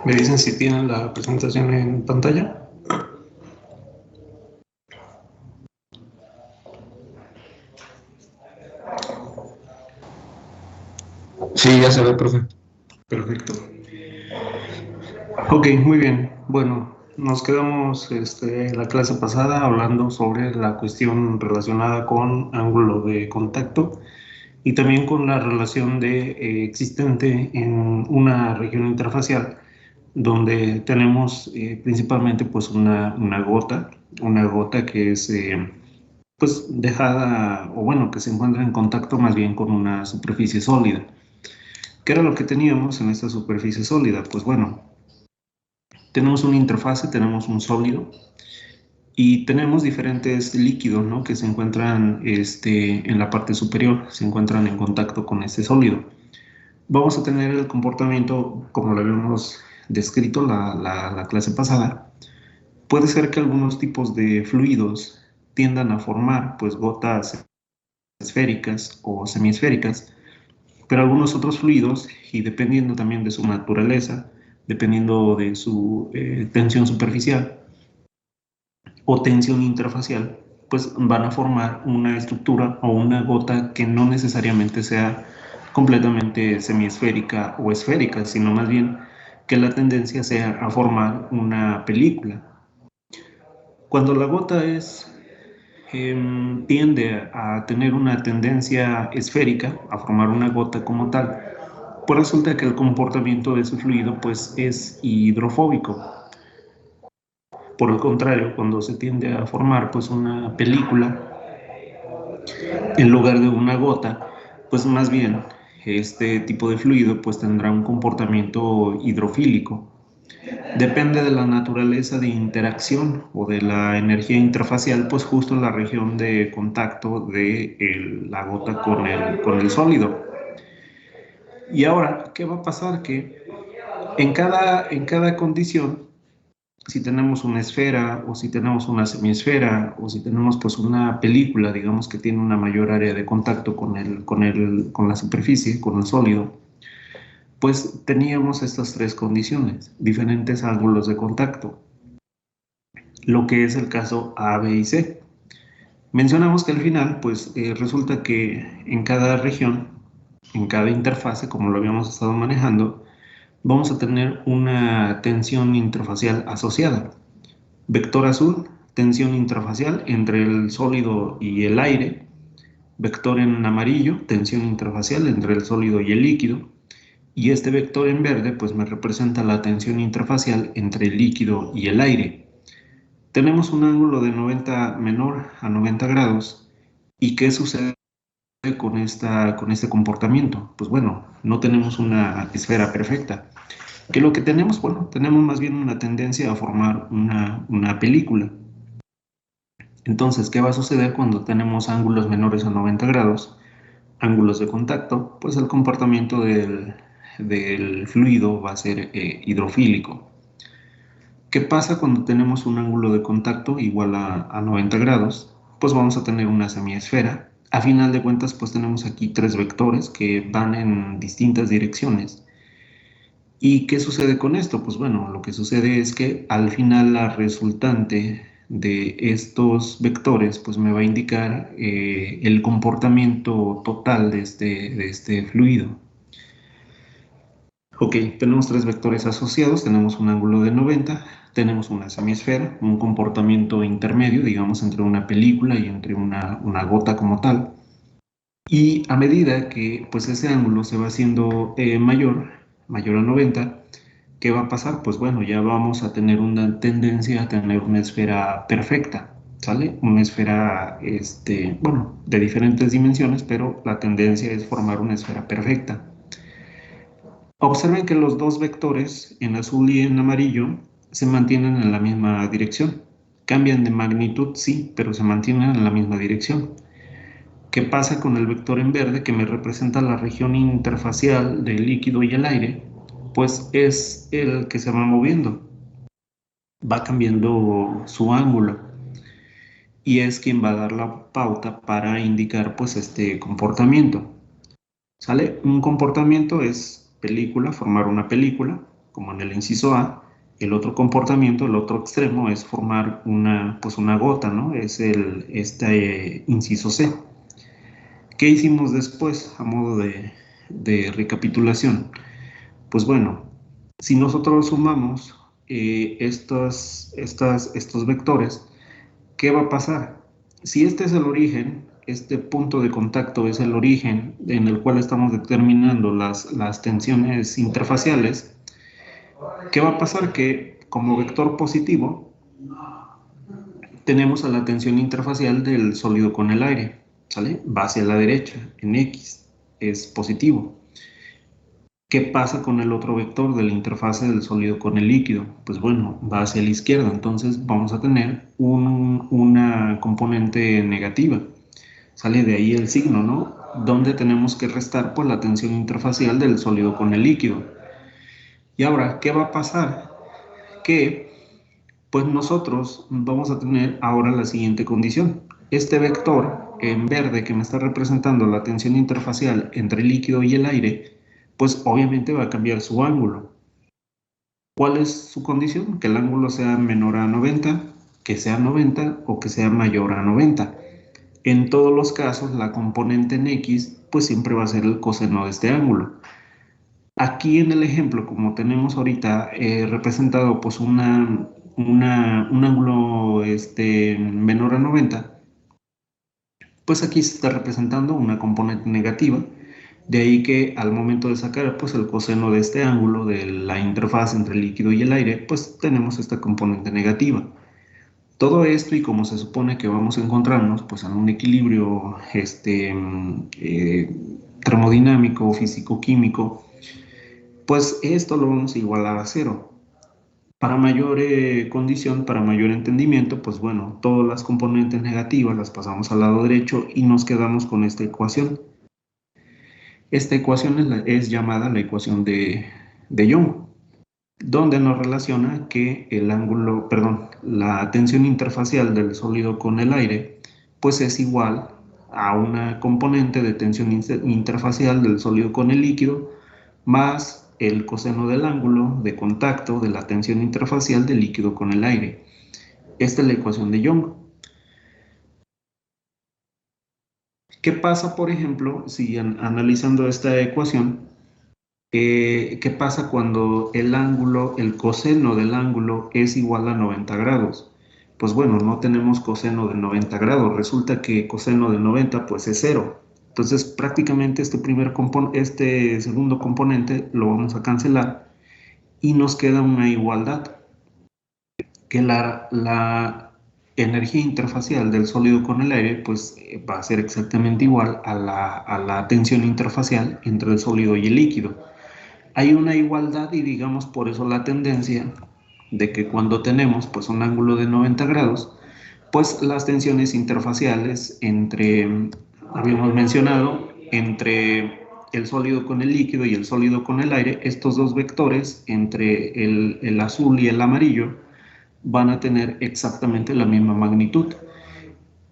Me dicen si tienen la presentación en pantalla. Sí, ya se ve, profe. Perfecto. Ok, muy bien. Bueno, nos quedamos la clase pasada hablando sobre la cuestión relacionada con ángulo de contacto y también con la relación existente en una región interfacial donde tenemos principalmente pues una gota que es pues dejada, o bueno, que se encuentra en contacto más bien con una superficie sólida. ¿Qué era lo que teníamos en esta superficie sólida? Pues bueno, tenemos una interfase, tenemos un sólido y tenemos diferentes líquidos, ¿no? Que se encuentran en la parte superior, se encuentran en contacto con este sólido. Vamos a tener el comportamiento como lo habíamos descrito la clase pasada. Puede ser que algunos tipos de fluidos tiendan a formar pues gotas esféricas o semiesféricas, pero algunos otros fluidos, y dependiendo también de su naturaleza, dependiendo de su tensión superficial o tensión interfacial, pues van a formar una estructura o una gota que no necesariamente sea completamente semiesférica o esférica, sino más bien que la tendencia sea a formar una película. Cuando la gota tiende a tener una tendencia esférica, a formar una gota como tal, pues resulta que el comportamiento de su fluido pues es hidrofóbico. Por el contrario, cuando se tiende a formar pues una película en lugar de una gota, pues más bien este tipo de fluido pues tendrá un comportamiento hidrofílico. Depende de la naturaleza de interacción o de la energía interfacial, pues justo la región de contacto de la gota con el sólido. Y ahora, ¿qué va a pasar? Que en cada condición, si tenemos una esfera o si tenemos una semiesfera o si tenemos pues una película, digamos que tiene una mayor área de contacto con la superficie, con el sólido, pues teníamos estas tres condiciones, diferentes ángulos de contacto, lo que es el caso A, B y C. Mencionamos que al final, pues resulta que en cada región, en cada interfase, como lo habíamos estado manejando, vamos a tener una tensión interfacial asociada. Vector azul, tensión intrafacial entre el sólido y el aire. Vector en amarillo, tensión intrafacial entre el sólido y el líquido. Y este vector en verde, pues me representa la tensión intrafacial entre el líquido y el aire. Tenemos un ángulo de 90 menor a 90 grados. ¿Y qué sucede con este comportamiento? Pues bueno, no tenemos una esfera perfecta. ¿Qué es lo que tenemos? Bueno, tenemos más bien una tendencia a formar una película. Entonces, ¿qué va a suceder cuando tenemos ángulos menores a 90 grados? Ángulos de contacto, pues el comportamiento del fluido va a ser hidrofílico. ¿Qué pasa cuando tenemos un ángulo de contacto igual a 90 grados? Pues vamos a tener una semiesfera. A final de cuentas, pues tenemos aquí tres vectores que van en distintas direcciones. ¿Y qué sucede con esto? Pues bueno, lo que sucede es que al final la resultante de estos vectores pues me va a indicar el comportamiento total de este fluido. Ok, tenemos tres vectores asociados, tenemos un ángulo de 90, tenemos una semiesfera, un comportamiento intermedio, digamos, entre una película y entre una gota como tal. Y a medida que pues ese ángulo se va haciendo mayor a 90, ¿qué va a pasar? Pues bueno, ya vamos a tener una tendencia a tener una esfera perfecta, ¿sale? Una esfera, bueno, de diferentes dimensiones, pero la tendencia es formar una esfera perfecta. Observen que los dos vectores, en azul y en amarillo, se mantienen en la misma dirección. Cambian de magnitud, sí, pero se mantienen en la misma dirección. ¿Qué pasa con el vector en verde que me representa la región interfacial del líquido y el aire? Pues es el que se va moviendo, va cambiando su ángulo y es quien va a dar la pauta para indicar pues este comportamiento. ¿Sale? Un comportamiento es película, formar una película, como en el inciso A. El otro comportamiento, el otro extremo, es formar pues una gota, ¿no? Es este inciso C. ¿Qué hicimos después a modo de recapitulación? Pues bueno, si nosotros sumamos estos vectores, ¿qué va a pasar? Si este es el origen, este punto de contacto es el origen en el cual estamos determinando las tensiones interfaciales, ¿qué va a pasar? Que como vector positivo tenemos a la tensión interfacial del sólido con el aire, ¿sale? Va hacia la derecha, en X, es positivo. ¿Qué pasa con el otro vector de la interfase del sólido con el líquido? Pues bueno, va hacia la izquierda, entonces vamos a tener una componente negativa. Sale de ahí el signo, ¿no? Donde tenemos que restar pues la tensión interfacial del sólido con el líquido. Y ahora, ¿qué va a pasar? Que pues nosotros vamos a tener ahora la siguiente condición. Este vector en verde que me está representando la tensión interfacial entre el líquido y el aire, pues obviamente va a cambiar su ángulo. ¿Cuál es su condición? Que el ángulo sea menor a 90, que sea 90 o que sea mayor a 90. En todos los casos, la componente en X pues siempre va a ser el coseno de este ángulo. Aquí en el ejemplo, como tenemos ahorita representado pues un ángulo menor a 90, pues aquí se está representando una componente negativa. De ahí que al momento de sacar pues el coseno de este ángulo de la interfaz entre el líquido y el aire, pues tenemos esta componente negativa. Todo esto y como se supone que vamos a encontrarnos pues en un equilibrio termodinámico, físico-químico, pues esto lo vamos a igualar a cero. Para mayor condición, para mayor entendimiento, pues bueno, todas las componentes negativas las pasamos al lado derecho y nos quedamos con esta ecuación. Esta ecuación es llamada la ecuación de Young, donde nos relaciona que el ángulo, perdón, la tensión interfacial del sólido con el aire, pues es igual a una componente de tensión interfacial del sólido con el líquido, más el coseno del ángulo de contacto de la tensión interfacial del líquido con el aire. Esta es la ecuación de Young. ¿Qué pasa, por ejemplo, si analizando esta ecuación, qué pasa cuando el ángulo, el coseno del ángulo es igual a 90 grados? Pues bueno, no tenemos coseno de 90 grados, resulta que coseno de 90 pues es cero. Entonces prácticamente este segundo componente lo vamos a cancelar y nos queda una igualdad, que la energía interfacial del sólido con el aire pues va a ser exactamente igual a la tensión interfacial entre el sólido y el líquido. Hay una igualdad y digamos por eso la tendencia de que cuando tenemos pues un ángulo de 90 grados, pues las tensiones interfaciales habíamos mencionado, entre el sólido con el líquido y el sólido con el aire, estos dos vectores entre el azul y el amarillo van a tener exactamente la misma magnitud.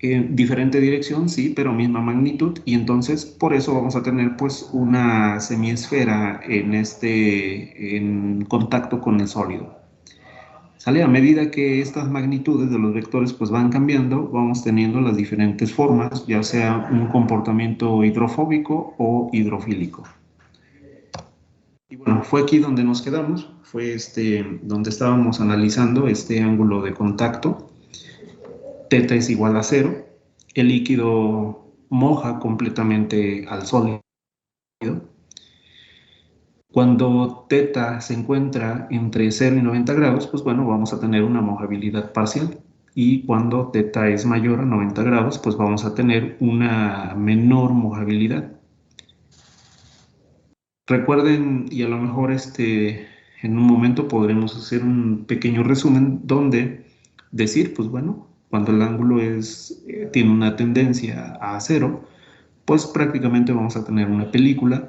Diferente dirección, sí, pero misma magnitud, y entonces por eso vamos a tener pues una semiesfera en contacto con el sólido. ¿Sale? A medida que estas magnitudes de los vectores pues van cambiando, vamos teniendo las diferentes formas, ya sea un comportamiento hidrofóbico o hidrofílico. Y bueno, fue aquí donde nos quedamos, fue donde estábamos analizando este ángulo de contacto. Θ es igual a 0, el líquido moja completamente al sólido. Cuando θ se encuentra entre 0 y 90 grados, pues bueno, vamos a tener una mojabilidad parcial. Y cuando θ es mayor a 90 grados, pues vamos a tener una menor mojabilidad. Recuerden, y a lo mejor en un momento podremos hacer un pequeño resumen donde decir, pues bueno, cuando el ángulo tiene una tendencia a 0, pues prácticamente vamos a tener una película,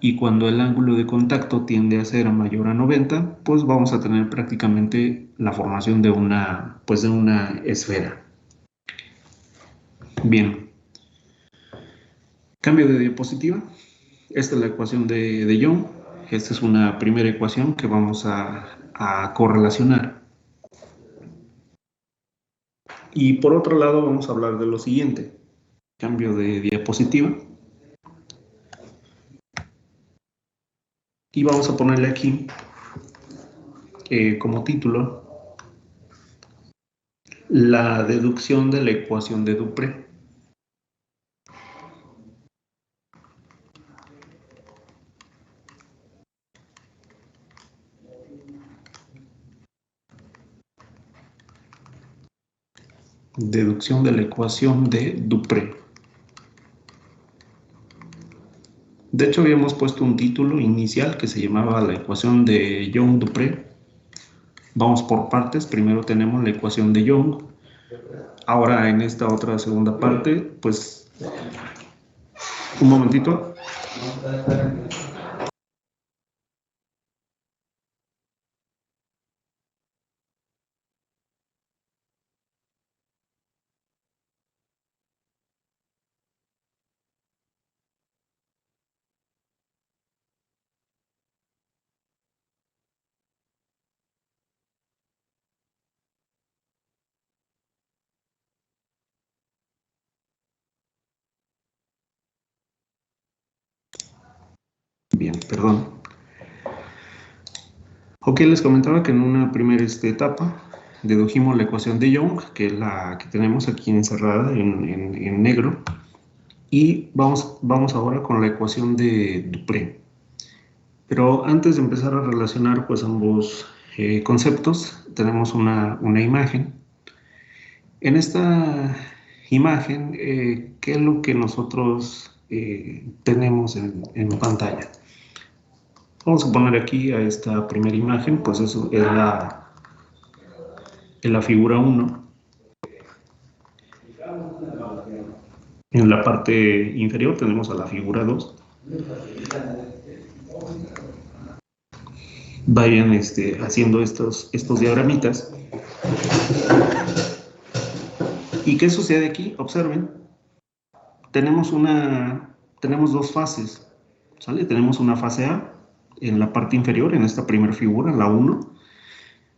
y cuando el ángulo de contacto tiende a ser mayor a 90, pues vamos a tener prácticamente la formación de una esfera. Bien. Cambio de diapositiva. Esta es la ecuación de Young. Esta es una primera ecuación que vamos a correlacionar. Y por otro lado vamos a hablar de lo siguiente. Cambio de diapositiva. Y vamos a ponerle aquí como título la deducción de la ecuación de Dupré. Deducción de la ecuación de Dupré. De hecho, habíamos puesto un título inicial que se llamaba la ecuación de Young-Dupré. Vamos por partes. Primero tenemos la ecuación de Young. Ahora, en esta otra segunda parte, pues, un momentito. Bien, perdón. Ok, les comentaba que en una primera etapa dedujimos la ecuación de Young, que es la que tenemos aquí encerrada en negro, y vamos ahora con la ecuación de Dupré. Pero antes de empezar a relacionar pues ambos conceptos, tenemos una imagen. En esta imagen, ¿qué es lo que nosotros tenemos en pantalla? Vamos a poner aquí a esta primera imagen, pues eso es la figura 1. En la parte inferior tenemos a la figura 2. Vayan haciendo estos diagramitas. ¿Y qué sucede aquí? Observen. Tenemos dos fases, ¿sale? Tenemos una fase A en la parte inferior, en esta primera figura, la 1.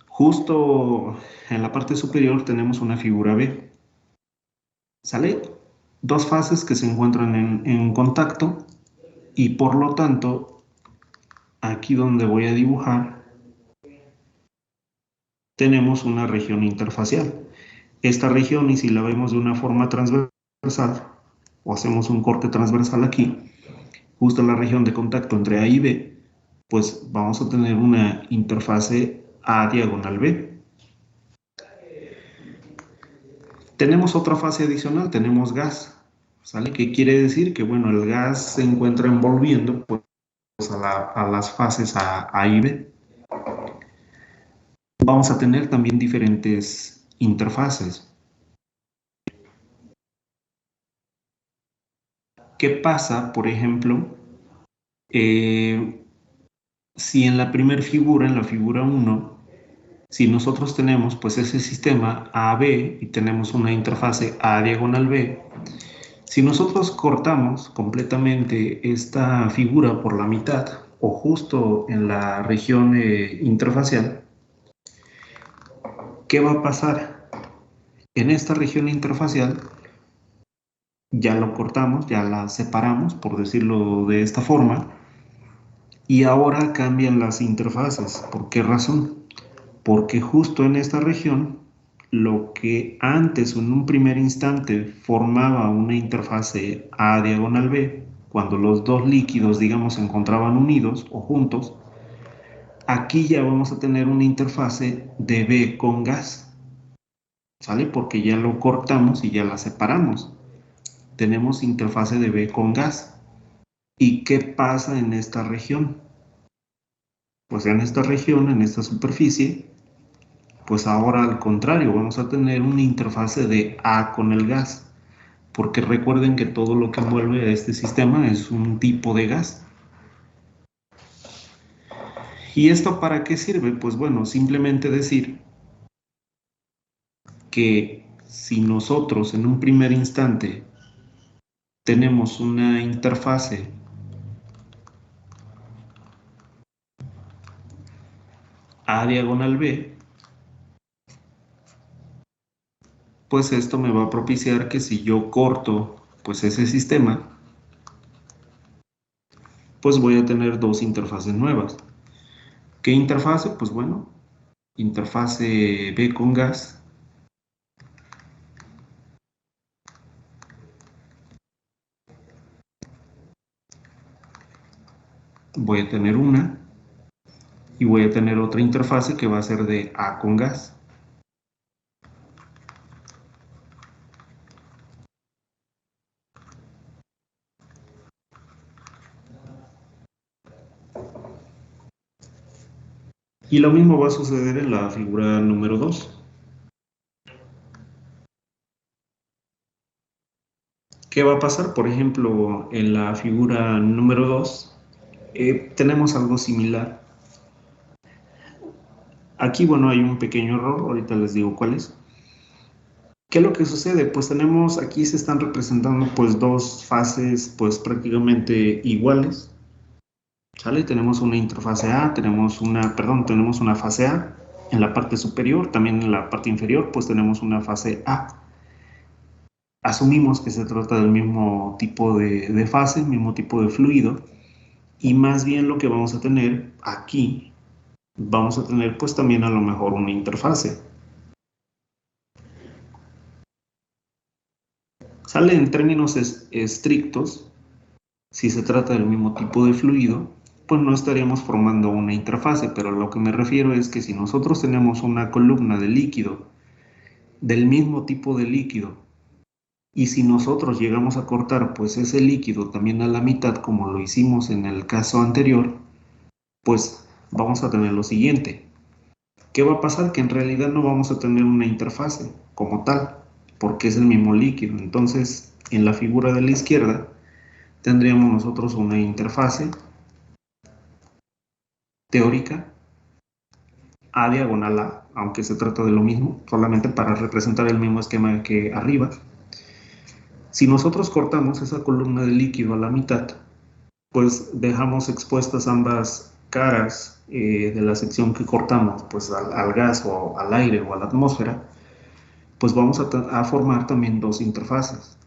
Justo en la parte superior tenemos una figura B, ¿sale? Dos fases que se encuentran en contacto y por lo tanto, aquí donde voy a dibujar, tenemos una región interfacial. Esta región, y si la vemos de una forma transversal, o hacemos un corte transversal aquí, justo en la región de contacto entre A y B, pues vamos a tener una interfase A diagonal B. Tenemos otra fase adicional, tenemos gas, ¿sale? ¿Qué quiere decir? Que bueno, el gas se encuentra envolviendo pues, a las fases A y B. Vamos a tener también diferentes interfaces. ¿Qué pasa, por ejemplo, si en la primera figura, en la figura 1, si nosotros tenemos pues ese sistema AB y tenemos una interfase A diagonal B, si nosotros cortamos completamente esta figura por la mitad o justo en la región interfacial, ¿qué va a pasar? En esta región interfacial ya lo cortamos, ya la separamos, por decirlo de esta forma, y ahora cambian las interfaces. ¿Por qué razón? Porque justo en esta región, lo que antes en un primer instante formaba una interfase A diagonal B, cuando los dos líquidos, digamos, se encontraban unidos o juntos, aquí ya vamos a tener una interfase de B con gas, ¿sale? Porque ya lo cortamos y ya la separamos. Tenemos interfase de B con gas. ¿Y qué pasa en esta región? Pues en esta región, en esta superficie, pues ahora al contrario, vamos a tener una interfase de A con el gas, porque recuerden que todo lo que envuelve a este sistema es un tipo de gas. ¿Y esto para qué sirve? Pues bueno, simplemente decir que si nosotros en un primer instante tenemos una interfase A diagonal B, pues esto me va a propiciar que si yo corto pues ese sistema, pues voy a tener dos interfaces nuevas. ¿Qué interfase? Pues bueno, interfase B con gas. Voy a tener una y voy a tener otra interfase que va a ser de A con gas. Y lo mismo va a suceder en la figura número 2. ¿Qué va a pasar? Por ejemplo, en la figura número 2 tenemos algo similar. Aquí, bueno, hay un pequeño error, ahorita les digo cuál es. ¿Qué es lo que sucede? Pues tenemos, aquí se están representando pues dos fases pues prácticamente iguales, ¿sale? Tenemos una interfase A, tenemos una fase A en la parte superior, también en la parte inferior pues tenemos una fase A. Asumimos que se trata del mismo tipo de fase, mismo tipo de fluido, y más bien lo que vamos a tener aquí, vamos a tener pues también a lo mejor una interfase. Sale en términos estrictos, si se trata del mismo tipo de fluido, pues no estaríamos formando una interfase, pero a lo que me refiero es que si nosotros tenemos una columna de líquido del mismo tipo de líquido y si nosotros llegamos a cortar pues ese líquido también a la mitad como lo hicimos en el caso anterior, pues vamos a tener lo siguiente. ¿Qué va a pasar? Que en realidad no vamos a tener una interfase como tal, porque es el mismo líquido. Entonces, en la figura de la izquierda tendríamos nosotros una interfase teórica A diagonal A, aunque se trata de lo mismo, solamente para representar el mismo esquema que arriba. Si nosotros cortamos esa columna de líquido a la mitad, pues dejamos expuestas ambas caras de la sección que cortamos, pues al gas o al aire o a la atmósfera, pues vamos a formar también dos interfaces,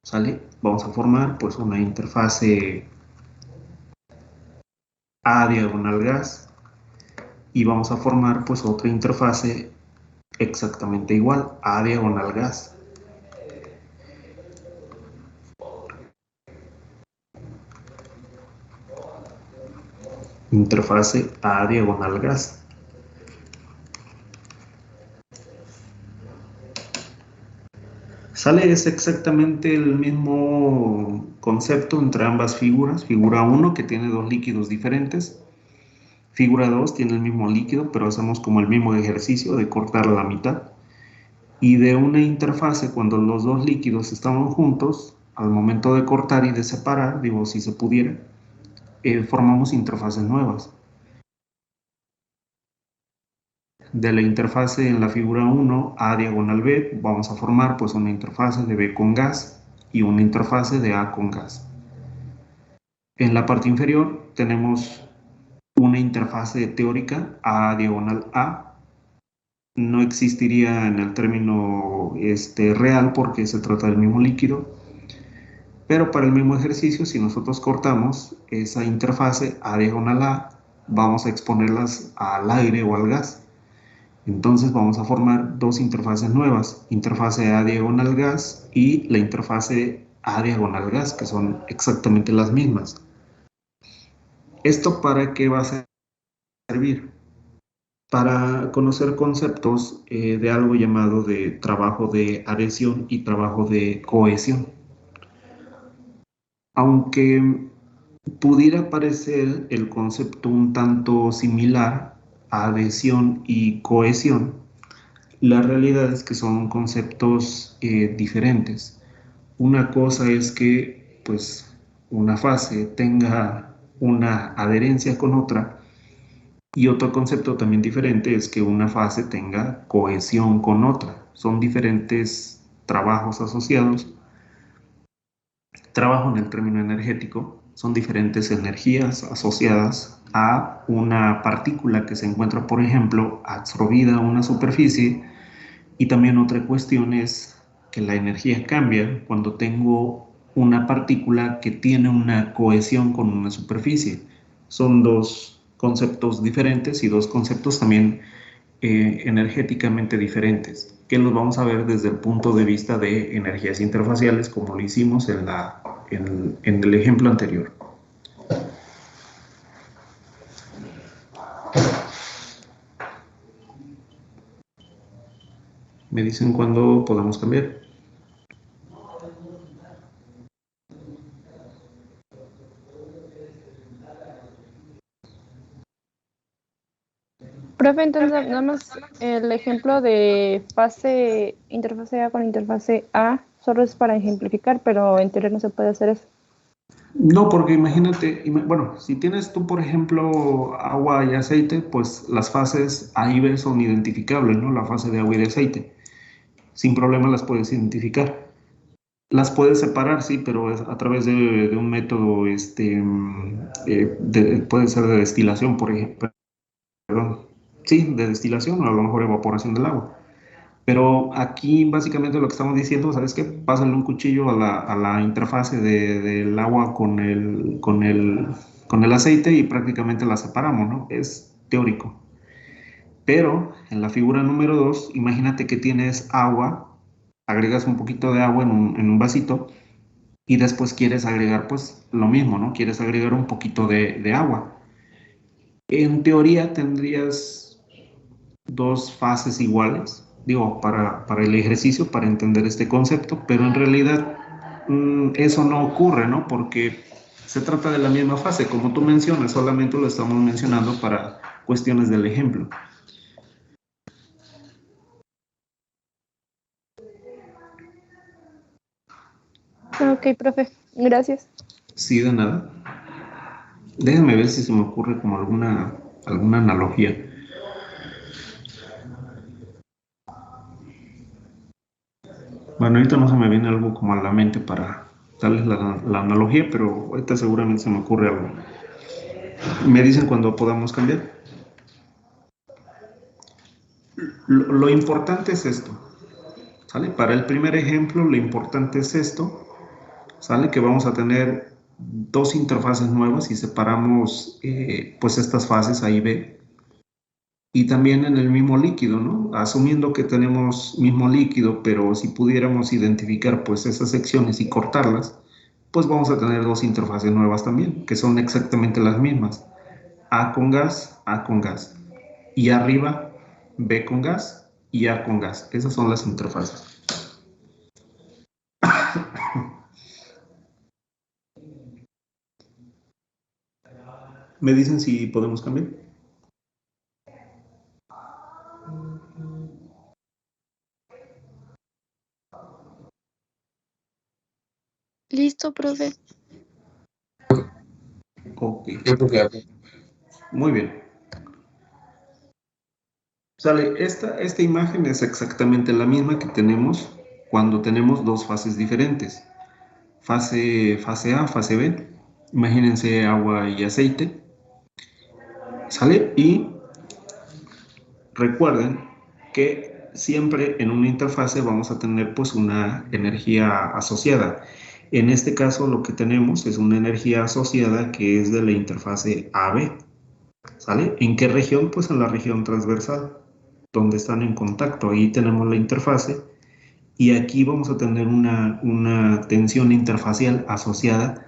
¿sale? Vamos a formar pues una interfase A diagonal gas y vamos a formar pues otra interfase exactamente igual, A diagonal gas. Interfase A diagonal gas. Sale es exactamente el mismo concepto entre ambas figuras. Figura 1 que tiene dos líquidos diferentes. Figura 2 tiene el mismo líquido, pero hacemos como el mismo ejercicio de cortar a la mitad. Y de una interfase, cuando los dos líquidos estaban juntos, al momento de cortar y de separar, digo, si se pudiera, formamos interfaces nuevas. De la interfase en la figura 1 A diagonal B vamos a formar pues una interfase de B con gas y una interfase de A con gas. En la parte inferior tenemos una interfase teórica A diagonal A. No existiría en el término real porque se trata del mismo líquido, pero para el mismo ejercicio si nosotros cortamos esa interfase A diagonal A vamos a exponerlas al aire o al gas. Entonces vamos a formar dos interfaces nuevas, interfase A diagonal gas y la interfase A diagonal gas, que son exactamente las mismas. ¿Esto para qué va a servir? Para conocer conceptos de algo llamado de trabajo de adhesión y trabajo de cohesión. Aunque pudiera parecer el concepto un tanto similar a adhesión y cohesión, la realidad es que son conceptos diferentes. Una cosa es que pues una fase tenga una adherencia con otra y otro concepto también diferente es que una fase tenga cohesión con otra. Son diferentes trabajos asociados. Trabajo en el término energético son diferentes energías asociadas a una partícula que se encuentra, por ejemplo, absorbida a una superficie. Y también otra cuestión es que la energía cambia cuando tengo una partícula que tiene una cohesión con una superficie. Son dos conceptos diferentes y dos conceptos también energéticamente diferentes, que los vamos a ver desde el punto de vista de energías interfaciales, como lo hicimos en el ejemplo anterior. Me dicen cuándo podemos cambiar. Profe, entonces nada más el ejemplo de interfase A con interfase A solo es para ejemplificar, pero en teoría no se puede hacer eso. No, porque imagínate, bueno, si tienes tú, por ejemplo, agua y aceite, pues las fases A y B son identificables, ¿no? La fase de agua y de aceite. Sin problema las puedes identificar. Las puedes separar, sí, pero es a través de un método, puede ser de destilación, por ejemplo. Perdón. Sí, de destilación o a lo mejor evaporación del agua. Pero aquí básicamente lo que estamos diciendo, ¿sabes qué? Pásale un cuchillo a la interfase del agua con el aceite y prácticamente la separamos, ¿no? Es teórico. Pero en la figura número 2, imagínate que tienes agua, agregas un poquito de agua en un vasito y después quieres agregar pues lo mismo, ¿no? Quieres agregar un poquito de agua. En teoría tendrías dos fases iguales, digo, para el ejercicio, para entender este concepto, pero en realidad eso no ocurre, ¿no? Porque se trata de la misma fase, como tú mencionas, solamente lo estamos mencionando para cuestiones del ejemplo. Ok, profe, gracias. Sí, de nada. Déjenme ver si se me ocurre como alguna analogía. Bueno, ahorita no se me viene algo como a la mente para darles la analogía, pero ahorita seguramente se me ocurre algo. Me dicen cuando podamos cambiar. Lo importante es esto, ¿sale? Para el primer ejemplo, lo importante es esto, ¿sale? Que vamos a tener dos interfaces nuevas y separamos pues estas fases A y B. Y también en el mismo líquido, ¿no? Asumiendo que tenemos mismo líquido, pero si pudiéramos identificar pues esas secciones y cortarlas, pues vamos a tener dos interfaces nuevas también, que son exactamente las mismas. A con gas, A con gas. Y arriba, B con gas y A con gas. Esas son las interfaces. ¿Me dicen si podemos cambiar? Listo, profe. Ok. Yo creo que Muy bien. Sale, esta imagen es exactamente la misma que tenemos cuando tenemos dos fases diferentes. Fase A, fase B. Imagínense agua y aceite. ¿Sale? Y recuerden que siempre en una interfase vamos a tener pues una energía asociada. En este caso lo que tenemos es una energía asociada que es de la interfase AB. ¿Sale? ¿En qué región? Pues en la región transversal, donde están en contacto. Ahí tenemos la interfase y aquí vamos a tener una tensión interfacial asociada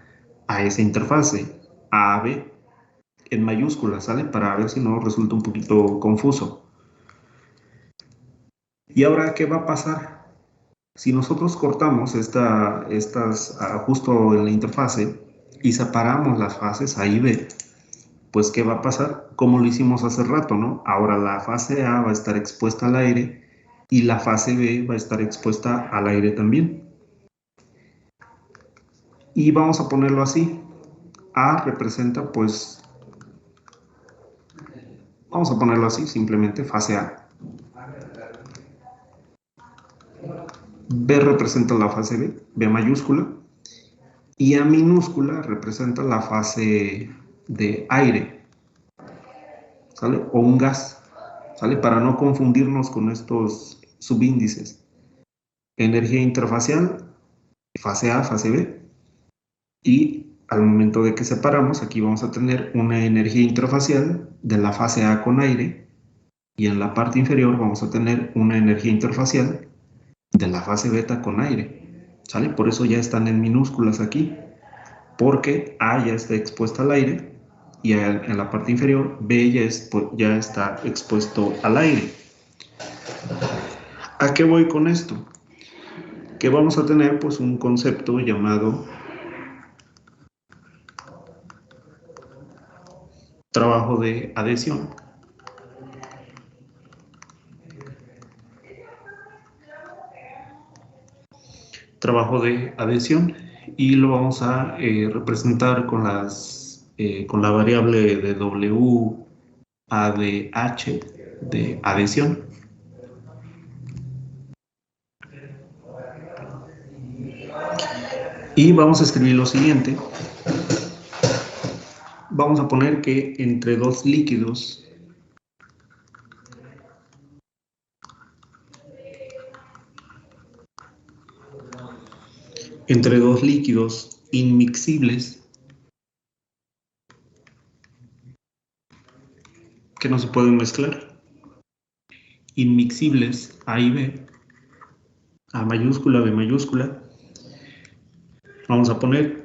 a esa interfase, AB, en mayúsculas, ¿sale? Para ver si no resulta un poquito confuso. ¿Y ahora qué va a pasar? Si nosotros cortamos estas justo en la interfase y separamos las fases A y B, pues ¿qué va a pasar? Como lo hicimos hace rato, ¿no? Ahora la fase A va a estar expuesta al aire y la fase B va a estar expuesta al aire también. Y vamos a ponerlo así. A representa, pues, vamos a ponerlo así, simplemente fase A. B representa la fase B, B mayúscula. Y A minúscula representa la fase de aire, ¿sale? O un gas, ¿sale? Para no confundirnos con estos subíndices. Energía interfacial, fase A, fase B. Y al momento de que separamos, aquí vamos a tener una energía interfacial de la fase A con aire, y en la parte inferior vamos a tener una energía interfacial de la fase beta con aire, ¿sale? Por eso ya están en minúsculas aquí, porque A ya está expuesta al aire y en la parte inferior B ya está expuesto al aire. ¿A qué voy con esto? Que vamos a tener pues un concepto llamado trabajo de adhesión. Trabajo de adhesión, y lo vamos a representar con la variable de W A de H de adhesión. Y vamos a escribir lo siguiente. Vamos a poner que entre dos líquidos inmiscibles que no se pueden mezclar, inmiscibles A y B, A mayúscula, B mayúscula, vamos a poner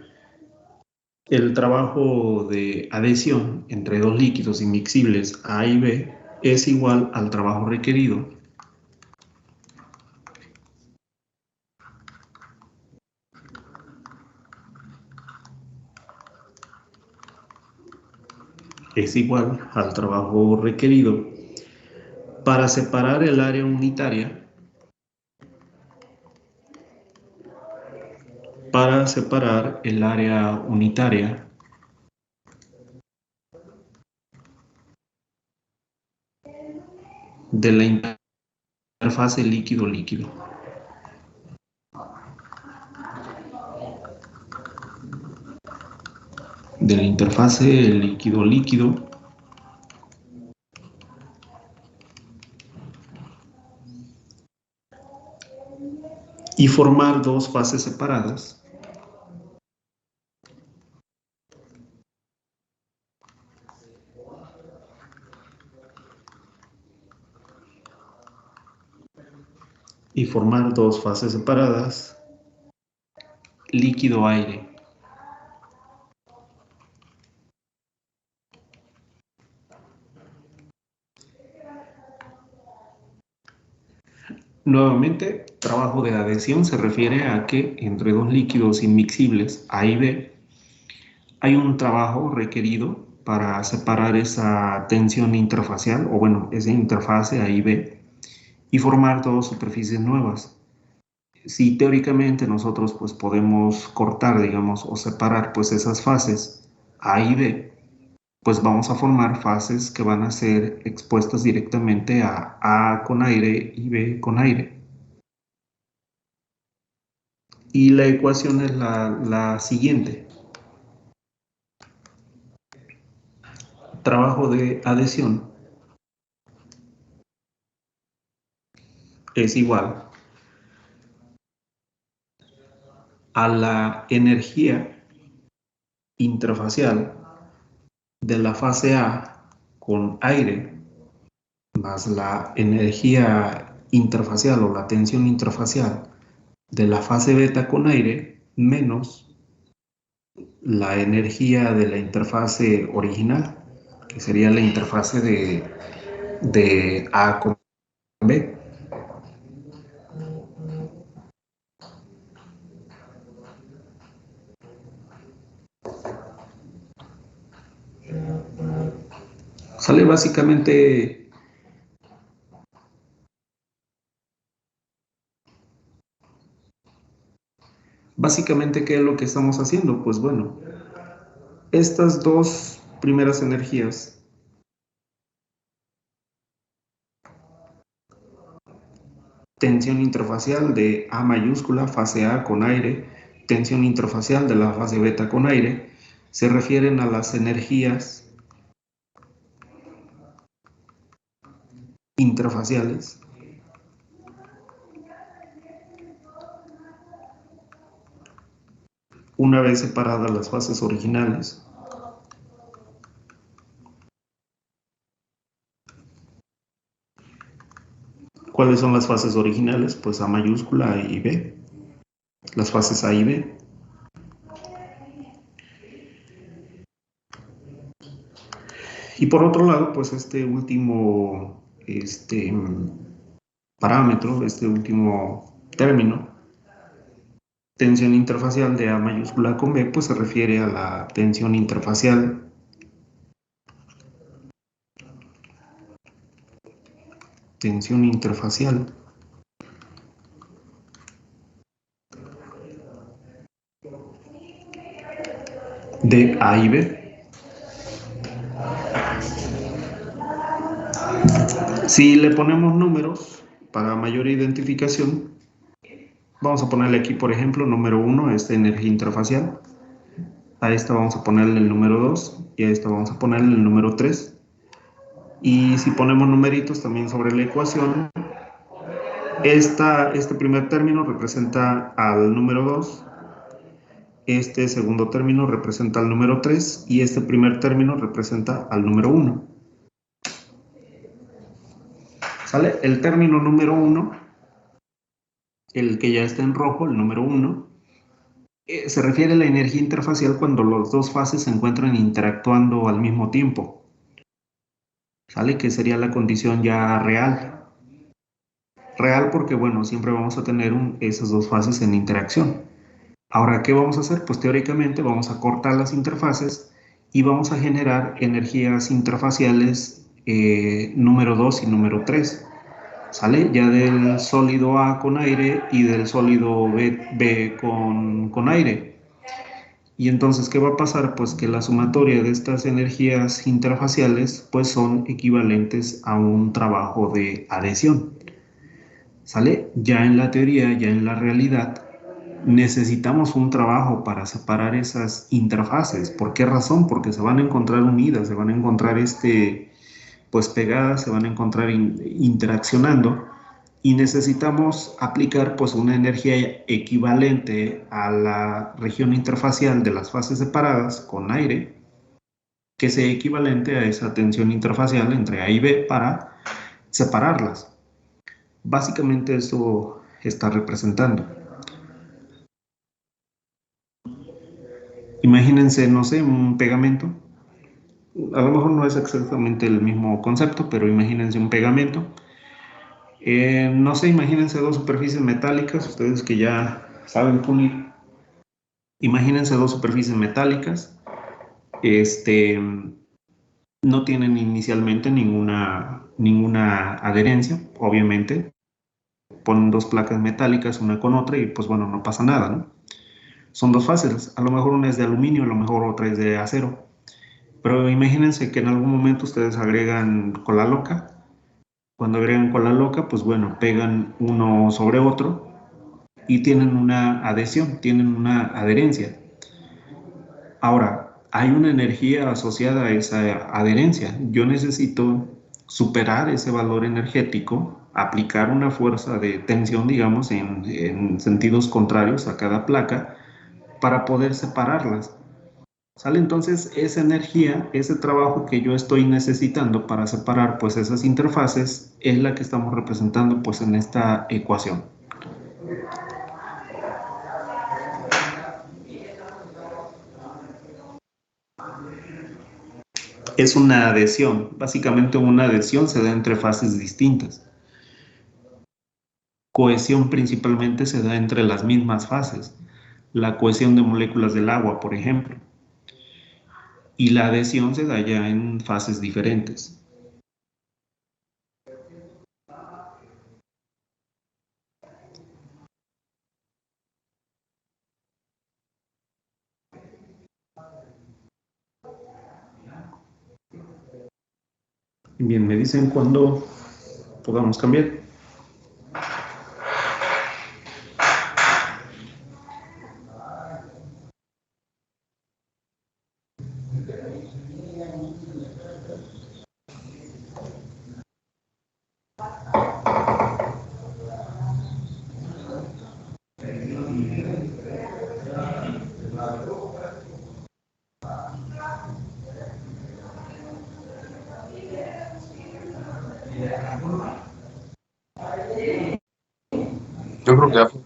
el trabajo de adhesión entre dos líquidos inmiscibles A y B es igual al trabajo requerido para separar el área unitaria de la interfase líquido-líquido. De la interfase líquido-líquido y formar dos fases separadas líquido-aire. Nuevamente, trabajo de adhesión se refiere a que entre dos líquidos inmiscibles A y B hay un trabajo requerido para separar esa tensión interfacial, o bueno, esa interfase A y B, y formar dos superficies nuevas. Si teóricamente nosotros pues podemos cortar, digamos, o separar pues esas fases A y B, pues vamos a formar fases que van a ser expuestas directamente a A con aire y B con aire. Y la ecuación es la siguiente. Trabajo de adhesión es igual a la energía interfacial de la fase A con aire más la energía interfacial o la tensión interfacial de la fase beta con aire menos la energía de la interfase original, que sería la interfase de A con B. Sale básicamente ¿qué es lo que estamos haciendo? Pues bueno, estas dos primeras energías tensión interfacial de A mayúscula, fase A con aire, tensión interfacial de la fase beta con aire se refieren a las energías interfaciales una vez separadas las fases originales ¿Cuáles son las fases originales? Pues A mayúscula y B. Las fases A y B. Y por otro lado, pues este último parámetro, este último término, tensión interfacial de A mayúscula con B, pues se refiere a la tensión interfacial de A y B. Si le ponemos números para mayor identificación, vamos a ponerle aquí, por ejemplo, número 1, esta energía interfacial. A esta vamos a ponerle el número 2 y a esta vamos a ponerle el número 3. Y si ponemos numeritos también sobre la ecuación, este primer término representa al número 2, este segundo término representa al número 3 y este primer término representa al número 1. ¿Sale? El término número 1, el que ya está en rojo, el número 1, se refiere a la energía interfacial cuando las dos fases se encuentran interactuando al mismo tiempo. ¿Sale? Que sería la condición ya real. Real porque, bueno, siempre vamos a tener esas dos fases en interacción. Ahora, ¿qué vamos a hacer? Pues teóricamente vamos a cortar las interfaces y vamos a generar energías interfaciales número 2 y número 3. ¿Sale? Ya del sólido A con aire y del sólido B con aire. Y entonces, ¿qué va a pasar? Pues que la sumatoria de estas energías interfaciales pues son equivalentes a un trabajo de adhesión. ¿Sale? Ya en la teoría, ya en la realidad, necesitamos un trabajo para separar esas interfaces. ¿Por qué razón? Porque se van a encontrar unidas, se van a encontrar pues pegadas, se van a encontrar interaccionando y necesitamos aplicar pues una energía equivalente a la región interfacial de las fases separadas con aire que sea equivalente a esa tensión interfacial entre A y B para separarlas. Básicamente eso está representando. Imagínense, no sé, un pegamento. A lo mejor no es exactamente el mismo concepto, pero imagínense un pegamento. No sé, imagínense dos superficies metálicas, ustedes que ya saben pulir. Imagínense dos superficies metálicas. No tienen inicialmente ninguna adherencia, obviamente. Ponen dos placas metálicas una con otra y pues bueno, no pasa nada, ¿no? Son dos fases, a lo mejor una es de aluminio, a lo mejor otra es de acero. Pero imagínense que en algún momento ustedes agregan cola loca. Cuando agregan cola loca, pues bueno, pegan uno sobre otro y tienen una adhesión, tienen una adherencia. Ahora, hay una energía asociada a esa adherencia. Yo necesito superar ese valor energético, aplicar una fuerza de tensión, digamos, en sentidos contrarios a cada placa para poder separarlas. ¿Sale? Entonces, esa energía, ese trabajo que yo estoy necesitando para separar pues esas interfaces es la que estamos representando pues en esta ecuación. Es una adhesión. Básicamente una adhesión se da entre fases distintas. Cohesión principalmente se da entre las mismas fases. La cohesión de moléculas del agua, por ejemplo. Y la adhesión se da ya en fases diferentes. Bien, me dicen cuándo podamos cambiar. Yo creo que ya fue.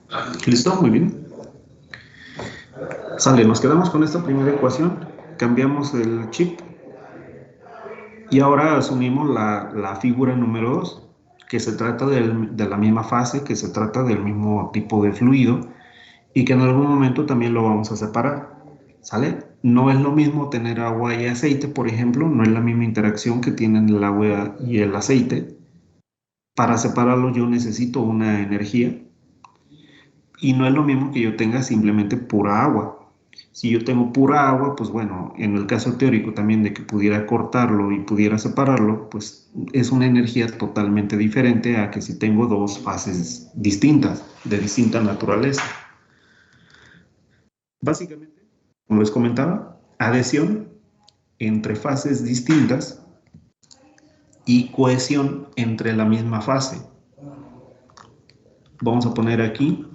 ¿Listo? Muy bien. Sale, nos quedamos con esta primera ecuación, cambiamos el chip y ahora asumimos la figura número 2, que se trata de la misma fase, que se trata del mismo tipo de fluido y que en algún momento también lo vamos a separar. ¿Sale? No es lo mismo tener agua y aceite, por ejemplo, no es la misma interacción que tienen el agua y el aceite. Para separarlo yo necesito una energía y no es lo mismo que yo tenga simplemente pura agua. Si yo tengo pura agua, pues bueno, en el caso teórico también de que pudiera cortarlo y pudiera separarlo, pues es una energía totalmente diferente a que si tengo dos fases distintas, de distinta naturaleza. Básicamente, como les comentaba, adhesión entre fases distintas y cohesión entre la misma fase. Vamos a poner aquí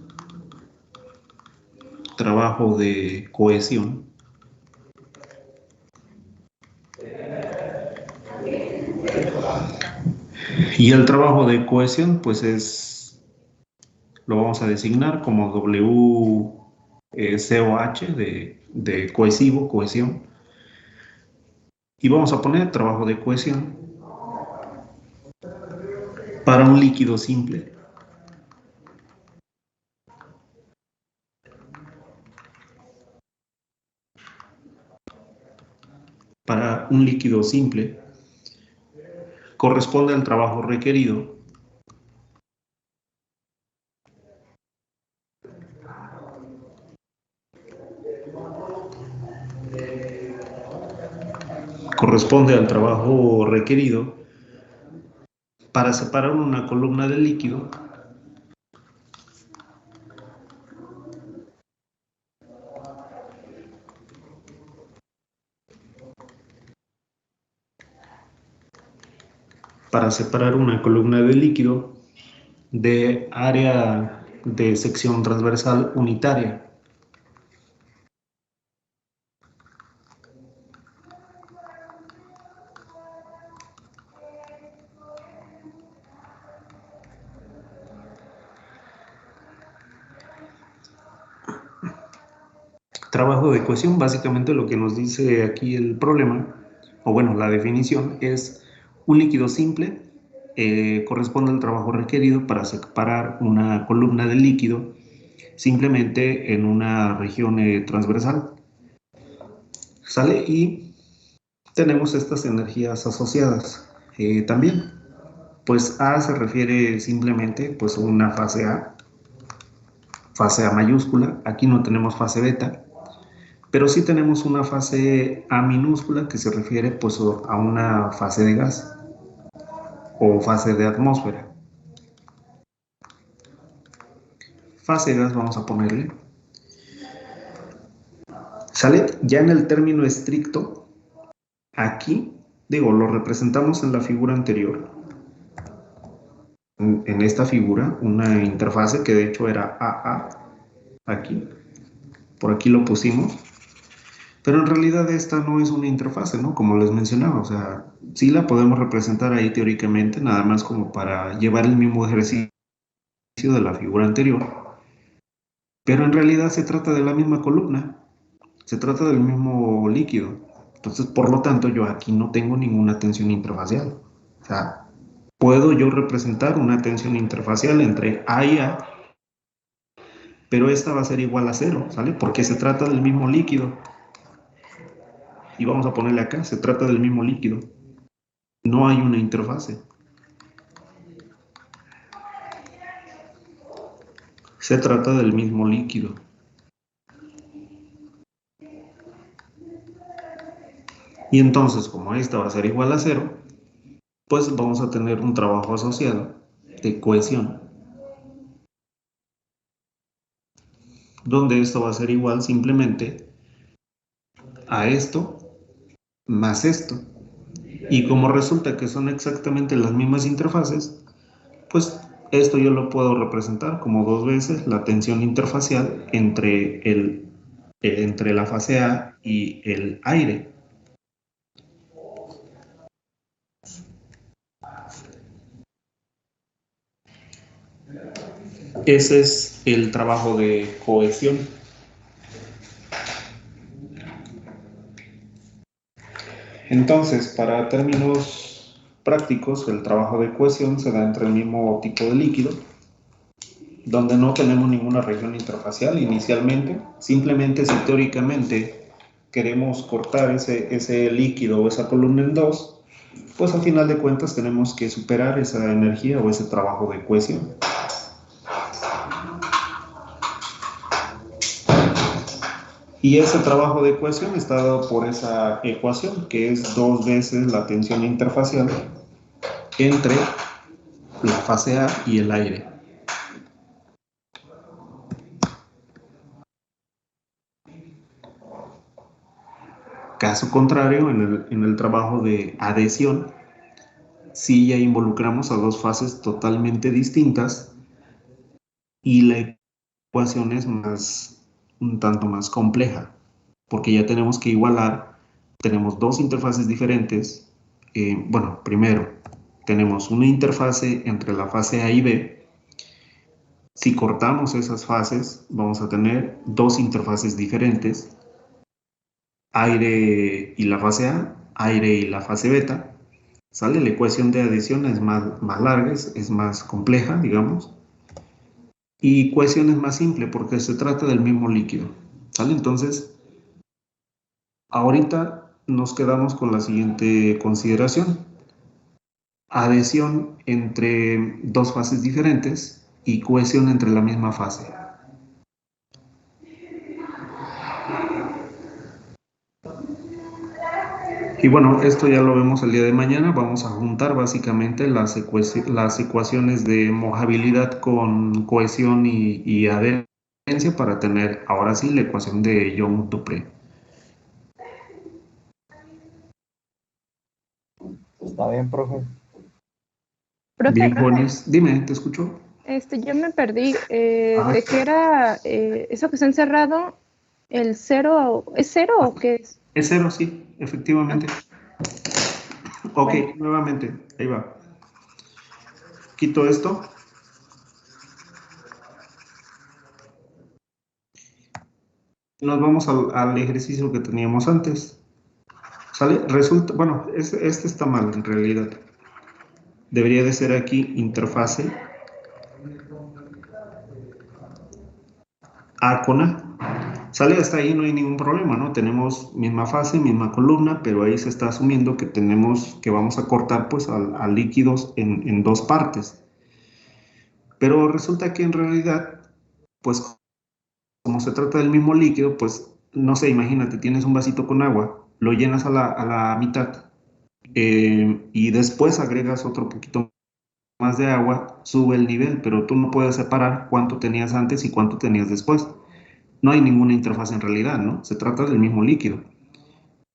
trabajo de cohesión. Y el trabajo de cohesión, pues lo vamos a designar como WCOH de cohesivo, cohesión. Y vamos a poner trabajo de cohesión para un líquido simple. Para un líquido simple corresponde al trabajo requerido para separar una columna de líquido de área de sección transversal unitaria. Trabajo de cohesión, básicamente lo que nos dice aquí el problema, o bueno, la definición es un líquido simple, corresponde al trabajo requerido para separar una columna de líquido simplemente en una región transversal. ¿Sale? Y tenemos estas energías asociadas también. Pues A se refiere simplemente pues, a una fase A mayúscula. Aquí no tenemos fase beta. Pero sí tenemos una fase A minúscula que se refiere pues, a una fase de gas o fase de atmósfera. Fase de gas vamos a ponerle. ¿Sale? Ya en el término estricto, aquí, digo, lo representamos en la figura anterior. En esta figura, una interfase que de hecho era AA, aquí. Por aquí lo pusimos. Pero en realidad esta no es una interfase, ¿no? Como les mencionaba, o sea, sí la podemos representar ahí teóricamente, nada más como para llevar el mismo ejercicio de la figura anterior. Pero en realidad se trata de la misma columna, se trata del mismo líquido. Entonces, por lo tanto, yo aquí no tengo ninguna tensión interfacial. O sea, puedo yo representar una tensión interfacial entre A y A, pero esta va a ser igual a 0, ¿sale? Porque se trata del mismo líquido. Y vamos a ponerle acá, se trata del mismo líquido. No hay una interfase. Se trata del mismo líquido. Y entonces, como esta va a ser igual a 0, pues vamos a tener un trabajo asociado de cohesión, donde esto va a ser igual simplemente a esto más esto. Y como resulta que son exactamente las mismas interfaces, pues esto yo lo puedo representar como dos veces la tensión interfacial entre la fase A y el aire. Ese es el trabajo de cohesión. Entonces, para términos prácticos, el trabajo de cohesión se da entre el mismo tipo de líquido, donde no tenemos ninguna región interfacial inicialmente. Simplemente si teóricamente queremos cortar ese líquido o esa columna en dos, pues al final de cuentas tenemos que superar esa energía o ese trabajo de cohesión. Y ese trabajo de cohesión está dado por esa ecuación, que es 2 veces la tensión interfacial entre la fase A y el aire. Caso contrario, en el trabajo de adhesión, sí ya involucramos a dos fases totalmente distintas y la ecuación es un tanto más compleja, porque ya tenemos que igualar, tenemos dos interfaces diferentes. Bueno, primero, tenemos una interfase entre la fase A y B. Si cortamos esas fases, vamos a tener dos interfaces diferentes, aire y la fase A, aire y la fase beta. ¿Sale? La ecuación de adhesión es más larga, es más compleja, digamos. Y cohesión es más simple porque se trata del mismo líquido. ¿Sale? Entonces, ahorita nos quedamos con la siguiente consideración. Adhesión entre dos fases diferentes y cohesión entre la misma fase. Y bueno, esto ya lo vemos el día de mañana. Vamos a juntar básicamente las ecuaciones de mojabilidad con cohesión y adherencia para tener ahora sí la ecuación de Young-Dupré. Está bien, profe. Bien, Profe, jóvenes. Dime, ¿te escucho? yo me perdí. A ver. ¿De qué era eso que está encerrado? ¿El cero? ¿Es cero o qué es? Es cero, sí, efectivamente. Ok, Bueno. nuevamente, ahí va. Quito esto. Nos vamos al ejercicio que teníamos antes. ¿Sale? Resulta, bueno, este está mal en realidad. Debería de ser aquí interfase A con A. Sale hasta ahí, no hay ningún problema, ¿no? Tenemos misma fase, misma columna, pero ahí se está asumiendo que vamos a cortar pues a líquidos en dos partes. Pero resulta que en realidad, pues como se trata del mismo líquido, pues no sé, imagínate, tienes un vasito con agua, lo llenas a la mitad y después agregas otro poquito más de agua, sube el nivel, pero tú no puedes separar cuánto tenías antes y cuánto tenías después. No hay ninguna interfaz en realidad, ¿no? Se trata del mismo líquido.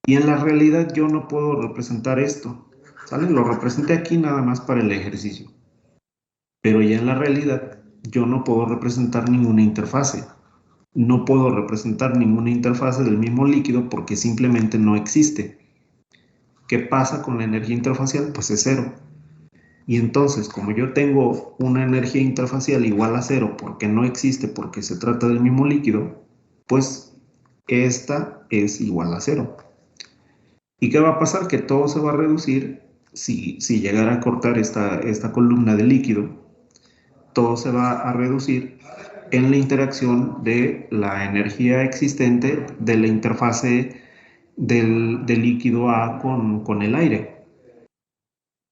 Y en la realidad yo no puedo representar esto, ¿sale? Lo representé aquí nada más para el ejercicio. Pero ya en la realidad yo no puedo representar ninguna interfase. No puedo representar ninguna interfase del mismo líquido porque simplemente no existe. ¿Qué pasa con la energía interfacial? Pues es cero. Y entonces, como yo tengo una energía interfacial igual a cero porque no existe, porque se trata del mismo líquido, pues esta es igual a cero. ¿Y qué va a pasar? Que todo se va a reducir si llegara a cortar esta columna de líquido, todo se va a reducir en la interacción de la energía existente de la interfase del líquido A con el aire.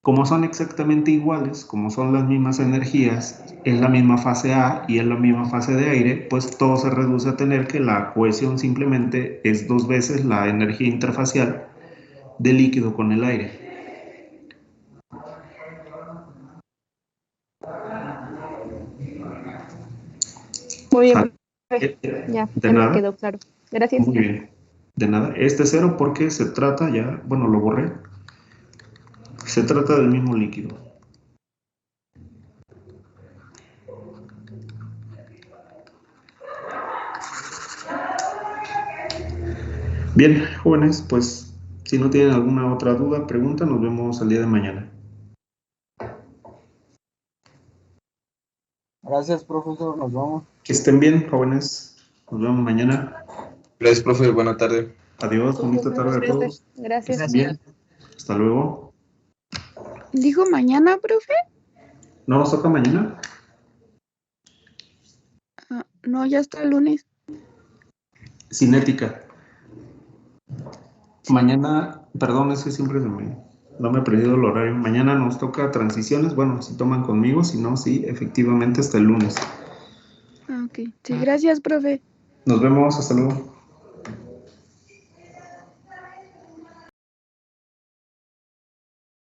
Como son exactamente iguales, como son las mismas energías, es la misma fase A y es la misma fase de aire, pues todo se reduce a tener que la cohesión simplemente es 2 veces la energía interfacial del líquido con el aire. Muy bien, profe. De Ya me nada, quedó claro. Gracias. muy bien. De nada, este cero porque se trata ya, bueno, lo borré. Se trata del mismo líquido. Bien, jóvenes, pues si no tienen alguna otra duda, pregunta, nos vemos el día de mañana. Gracias, profesor. Nos vemos. Que estén bien, jóvenes. Nos vemos mañana. Gracias, profe. Buena tarde. Adiós, bonita tarde a todos. Gracias. Que estén bien. Hasta luego. ¿Dijo mañana, profe? ¿No nos toca mañana? Ah, no, ya está el lunes. Cinética. Mañana, perdón, es que siempre no me he perdido el horario. Mañana nos toca transiciones. Bueno, si toman conmigo, si no, sí, efectivamente hasta el lunes. Ah, ok. Sí, gracias, profe. Nos vemos, hasta luego.